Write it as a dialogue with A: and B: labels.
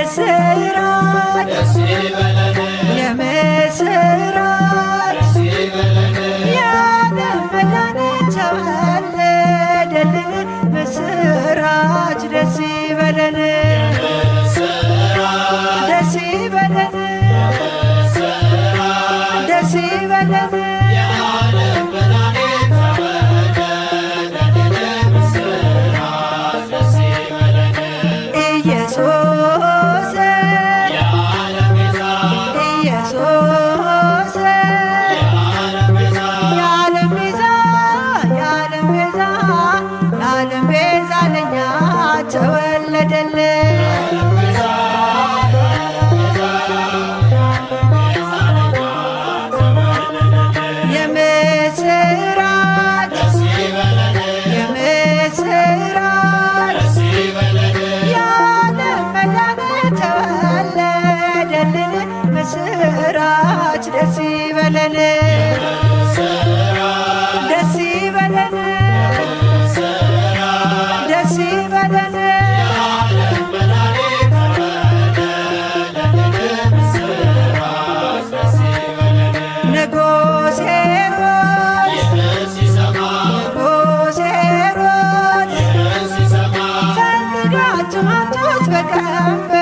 A: የምስራች የምስራች የዓለም መድኃኒት ተወለደልን ምስራች ደስ ይበለን ደስ ይበለን ደስ ይበለን ምስራች ደስ ይበለን ደስ ይበለን ደስ ይበለን ንጉሥ ሄሮድስ ፈልጋችሁ አምጡት በቀንበር